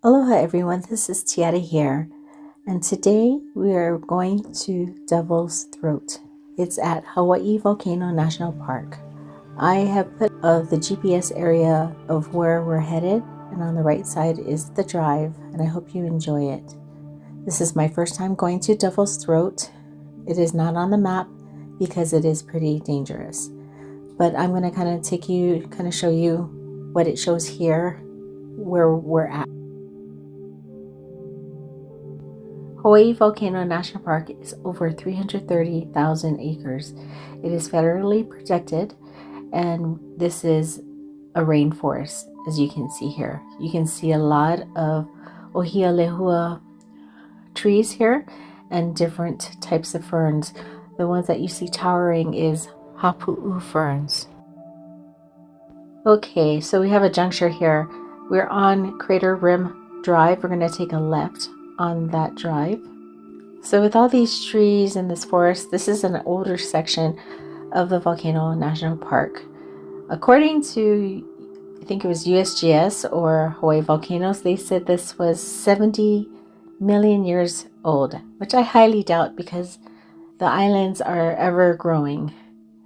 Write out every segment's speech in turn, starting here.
Aloha everyone, this is Tiara here, and today we are going to Devil's Throat. It's at Hawai'i Volcano National Park. I have put the GPS area of where we're headed, and on the right side is the drive, and I hope you enjoy it. This is my first time going to Devil's Throat. It is not on the map because it is pretty dangerous, but I'm going to show you what it shows here, where we're at. Hawai'i Volcano National Park is over 330,000 acres. It is federally protected, and this is a rainforest, as you can see here. You can see a lot of ohia lehua trees here and different types of ferns. The ones that you see towering is hapu'u ferns. Okay, so we have a juncture here. We're on Crater Rim Drive. We're going to take a left on that drive. So with all these trees in this forest, this is an older section of the Volcano National Park. According to, I think it was USGS or Hawaii Volcanoes, they said this was 70 million years old, which I highly doubt because the islands are ever growing.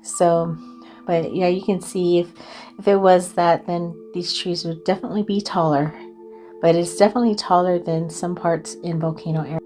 So, but yeah, you can see if it was that, then these trees would definitely be taller. But it's definitely taller than some parts in volcano area.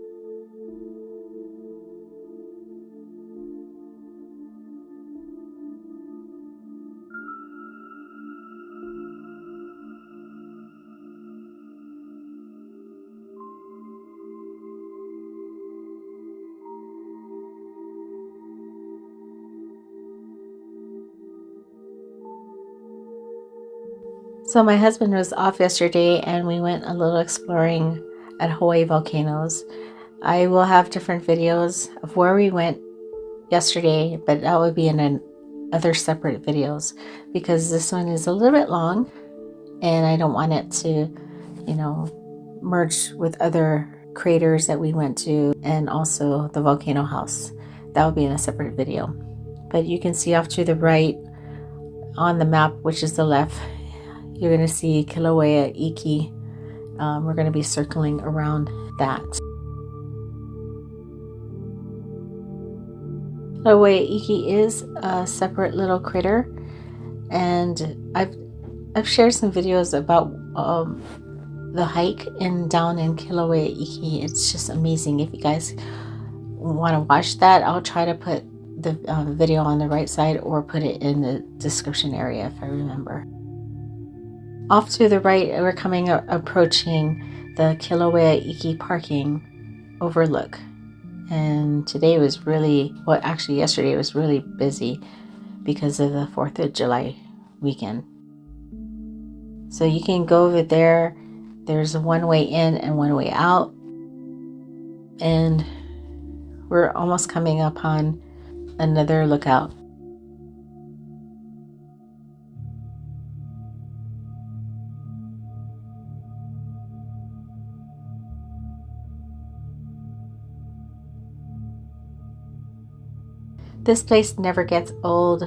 So my husband was off yesterday and we went a little exploring at Hawaii Volcanoes. I will have different videos of where we went yesterday, but that would be in other separate videos because this one is a little bit long and I don't want it to, merge with other craters that we went to and also the volcano house. That will be in a separate video. But you can see off to the right on the map, which is the left, you're going to see Kilauea Iki. We're going to be circling around that. Kilauea Iki is a separate little critter, and I've shared some videos about the hike down in Kilauea Iki. It's just amazing. If you guys want to watch that, I'll try to put the video on the right side or put it in the description area if I remember. Off to the right, we're approaching the Kilauea Iki parking overlook. And today was really, yesterday was really busy because of the 4th of July weekend. So you can go over there. There's one way in and one way out. And we're almost coming upon another lookout. This place never gets old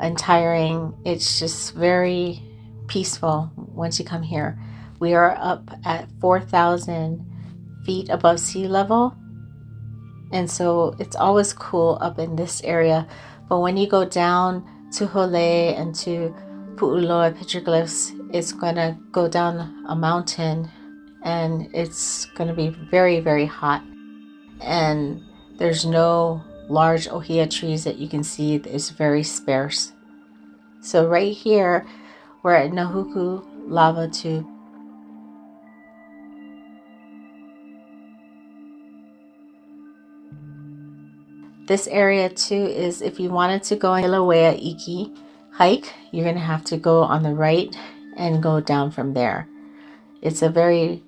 and tiring. It's just very peaceful once you come here. We are up at 4,000 feet above sea level, and so it's always cool up in this area. But when you go down to Hole and to Pu'uloa petroglyphs, it's going to go down a mountain and it's going to be very, very hot. And there's no large ohia trees that you can see. It's very sparse. So right here, we're at Nahuku Lava Tube. This area too is, if you wanted to go on Kilauea Iki hike, you're going to have to go on the right and go down from there. It's a very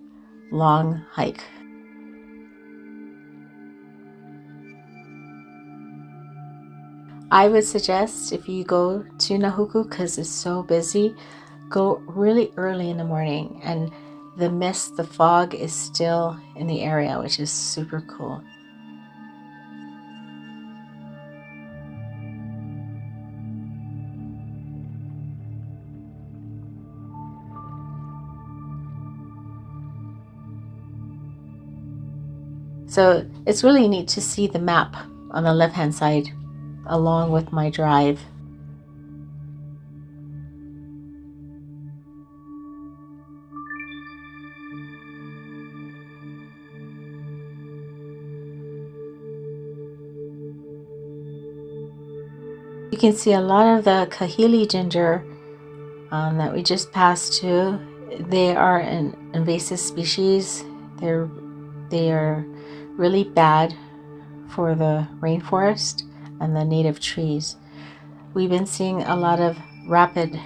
long hike. I would suggest if you go to Nahuku, because it's so busy, go really early in the morning, and the mist, the fog is still in the area, which is super cool. So it's really neat to see the map on the left hand side along with my drive. You can see a lot of the kahili ginger that we just passed to. They are an invasive species. They are really bad for the rainforest and the native trees. We've been seeing a lot of rapid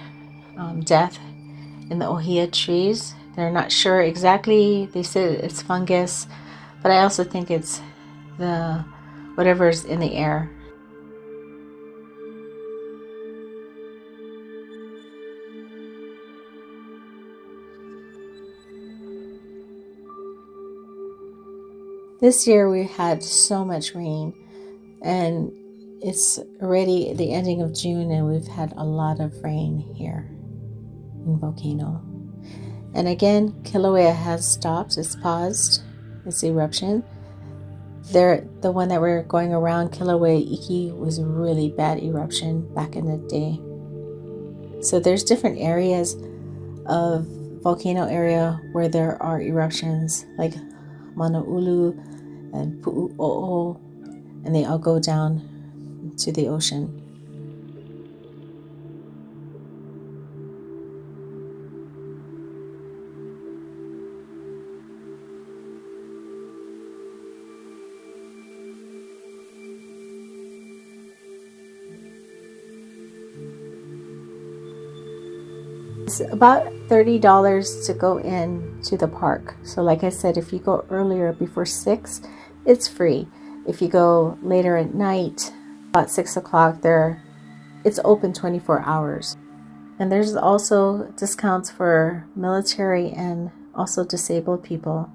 death in the ohia trees. They're not sure exactly. They said it's fungus, but I also think it's the whatever's in the air. This year we had so much rain, and it's already the ending of June and we've had a lot of rain here in Volcano. And again, Kilauea has stopped, it's paused, its eruption. The one that we're going around, Kilauea Iki, was a really bad eruption back in the day. So there's different areas of volcano area where there are eruptions, like Manaulu and Pu'u'o'o, and they all go down to the ocean. It's about $30 to go in to the park. So like I said, if you go earlier before 6, it's free. If you go later at night, about 6 o'clock, it's open 24 hours. And there's also discounts for military and also disabled people.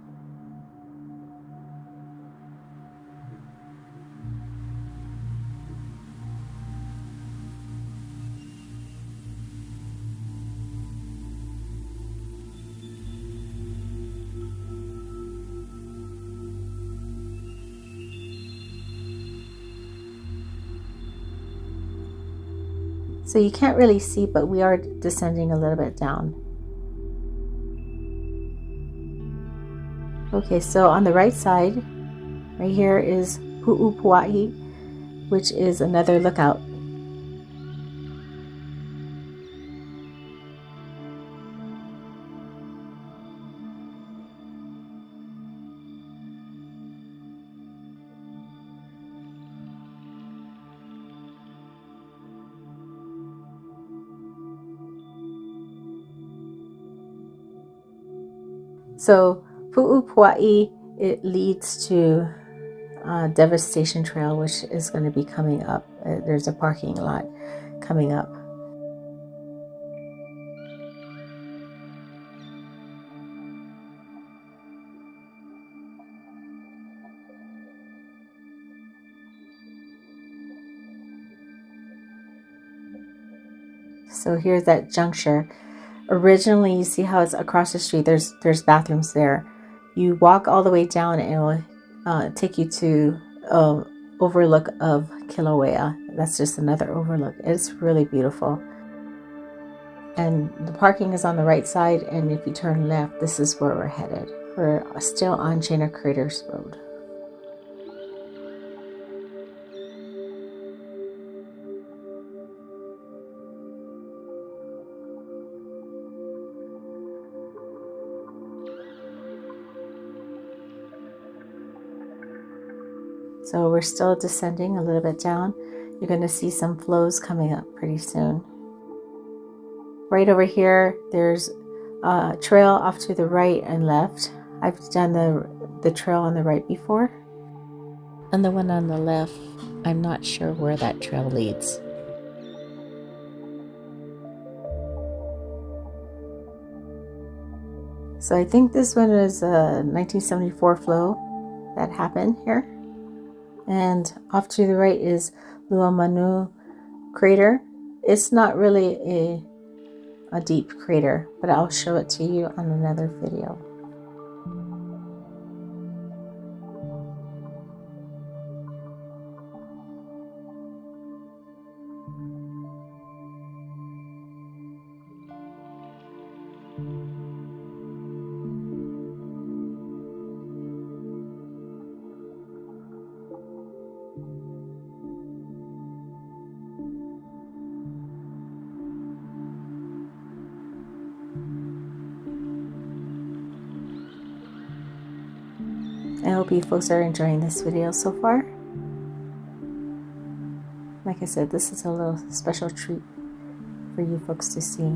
So you can't really see, but we are descending a little bit down. Okay, so on the right side, right here is Pu'upua'i, which is another lookout. So Pu'upua'i, it leads to Devastation Trail, which is going to be coming up. There's a parking lot coming up. So here's that juncture. Originally, you see how it's across the street. There's bathrooms there. You walk all the way down and it will take you to overlook of Kilauea. That's just another overlook. It's really beautiful. And the parking is on the right side, and if you turn left, this is where we're headed. We're still on Chain of Craters Road. So we're still descending a little bit down. You're going to see some flows coming up pretty soon. Right over here, there's a trail off to the right and left. I've done the trail on the right before. And the one on the left, I'm not sure where that trail leads. So I think this one is a 1974 flow that happened here. And off to the right is Luamanu crater. It's not really a deep crater, but I'll show it to you on another video. I hope you folks are enjoying this video so far. Like I said, this is a little special treat for you folks to see.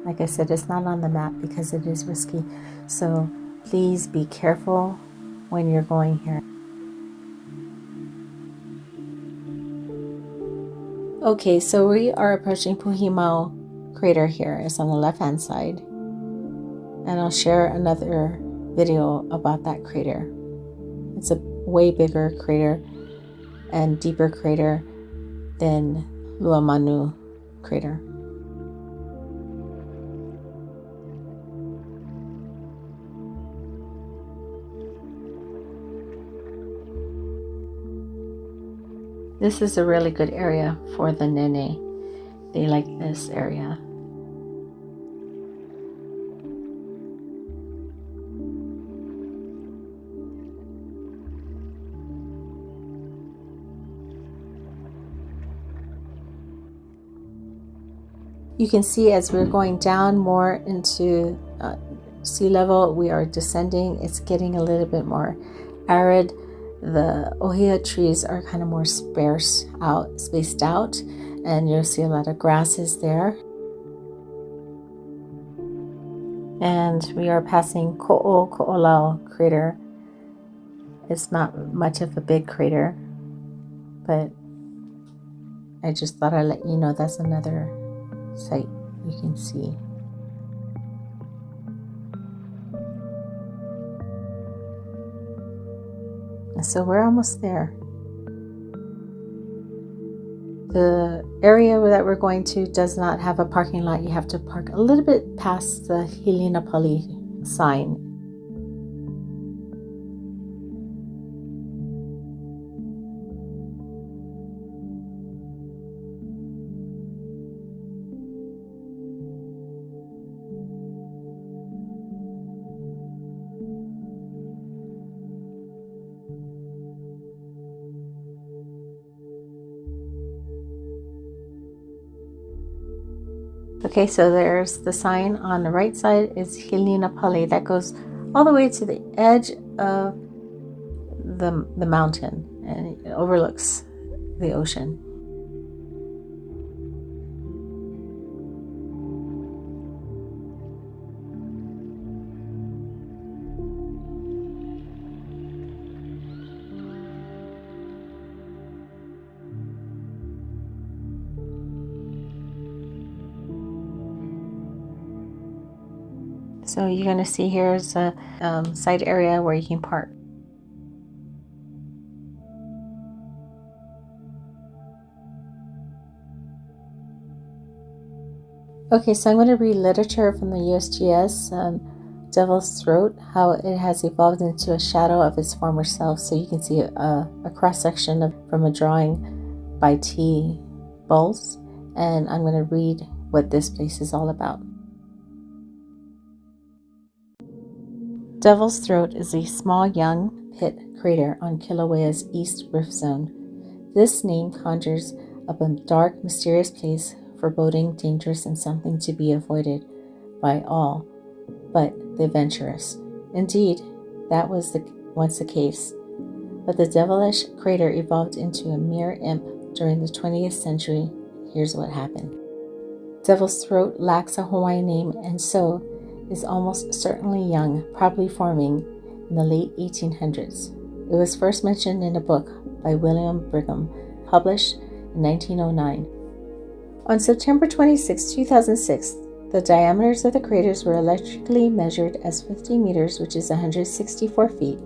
Like I said, it's not on the map because it is risky. So please be careful when you're going here. Okay, so we are approaching Puhimau crater here. It's on the left hand side. And I'll share another video about that crater. It's a way bigger crater and deeper crater than Luamanu crater. This is a really good area for the nene. They like this area. You can see as we're going down more into sea level, we are descending. It's getting a little bit more arid. The ohia trees are kind of more spaced out, and you'll see a lot of grasses there. And we are passing Ko'olao crater. It's not much of a big crater, but I just thought I'd let you know that's another site you can see. So we're almost there. The area that we're going to does not have a parking lot. You have to park a little bit past the Hilinapali sign. Okay, so there's the sign on the right side is Hilinapali. That goes all the way to the edge of the mountain, and it overlooks the ocean. So you're going to see here's a side area where you can park. Okay, so I'm going to read literature from the USGS, Devil's Throat, how it has evolved into a shadow of its former self. So you can see a cross-section from a drawing by T. Bowles, and I'm going to read what this place is all about. Devil's Throat is a small young pit crater on Kilauea's east rift zone. This name conjures up a dark, mysterious place, foreboding, dangerous, and something to be avoided by all but the adventurous. Indeed, that was once the case. But the devilish crater evolved into a mere imp during the 20th century. Here's what happened. Devil's Throat lacks a Hawaiian name, and so is almost certainly young, probably forming in the late 1800s. It was first mentioned in a book by William Brigham, published in 1909. On September 26, 2006, the diameters of the craters were electrically measured as 50 meters, which is 164 feet,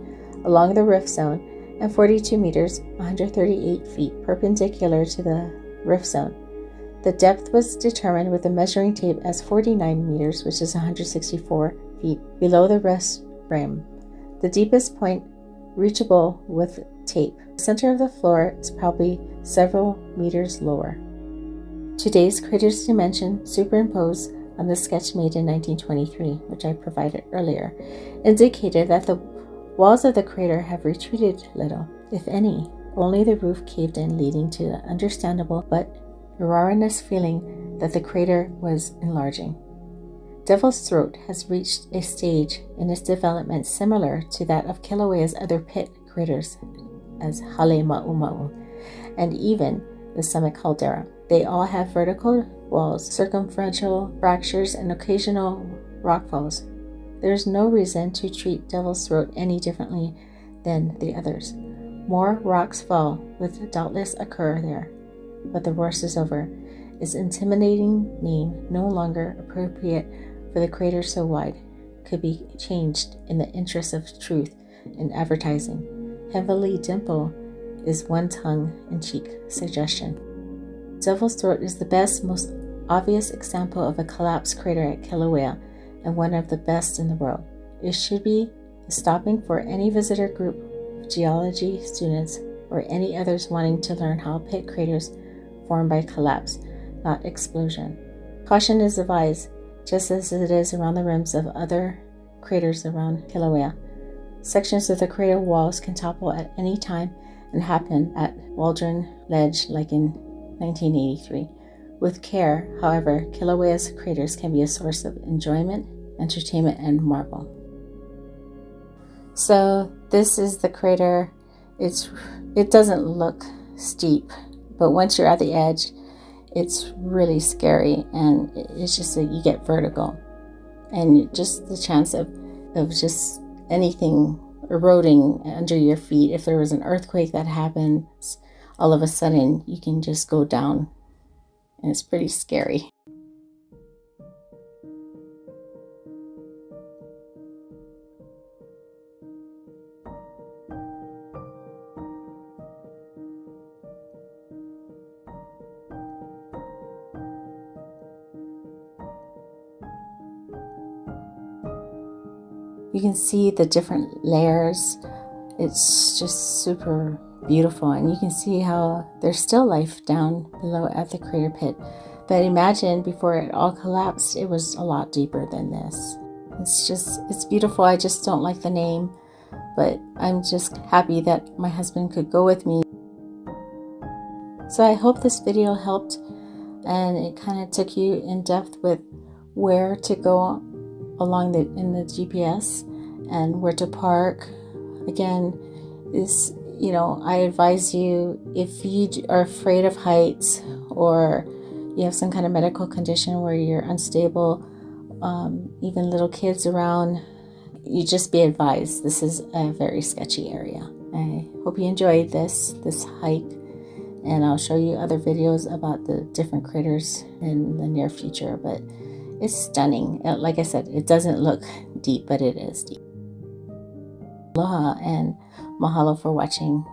along the rift zone, and 42 meters, 138 feet, perpendicular to the rift zone. The depth was determined with a measuring tape as 49 meters, which is 164 feet, below the rift rim, the deepest point reachable with tape. The center of the floor is probably several meters lower. Today's crater's dimension, superimposed on the sketch made in 1923, which I provided earlier, indicated that the walls of the crater have retreated little, if any, only the roof caved in, leading to the understandable but erroneous feeling that the crater was enlarging. Devil's Throat has reached a stage in its development similar to that of Kilauea's other pit craters, as Hale Ma'uma'u, and even the Summit Caldera. They all have vertical walls, circumferential fractures, and occasional rockfalls. There is no reason to treat Devil's Throat any differently than the others. More rocks fall would doubtless occur there, but the worst is over. Its intimidating name, no longer appropriate for the crater so wide, could be changed in the interest of truth in advertising. Heavily dimple is one tongue-in-cheek suggestion. Devil's Throat is the best, most obvious example of a collapsed crater at Kilauea, and one of the best in the world. It should be a stopping for any visitor group of geology students or any others wanting to learn how pit craters form by collapse, not explosion. Caution is advised, just as it is around the rims of other craters around Kilauea. Sections of the crater walls can topple at any time and happen at Waldron Ledge like in 1983. With care, however, Kilauea's craters can be a source of enjoyment, entertainment, and marvel. So this is the crater. It doesn't look steep, but once you're at the edge, it's really scary, and it's just that you get vertigo, and just the chance of just anything eroding under your feet. If there was an earthquake that happens, all of a sudden you can just go down, and it's pretty scary. You can see the different layers. It's just super beautiful, and you can see how there's still life down below at the crater pit. But imagine before it all collapsed, it was a lot deeper than this. It's beautiful. I just don't like the name, but I'm just happy that my husband could go with me. So I hope this video helped, and it kind of took you in depth with where to go along in the GPS and where to park. Again, I advise you, if you are afraid of heights or you have some kind of medical condition where you're unstable, even little kids around, you just be advised this is a very sketchy area. I hope you enjoyed this hike, and I'll show you other videos about the different craters in the near future, but it's stunning. Like I said, it doesn't look deep, but it is deep. Aloha and mahalo for watching.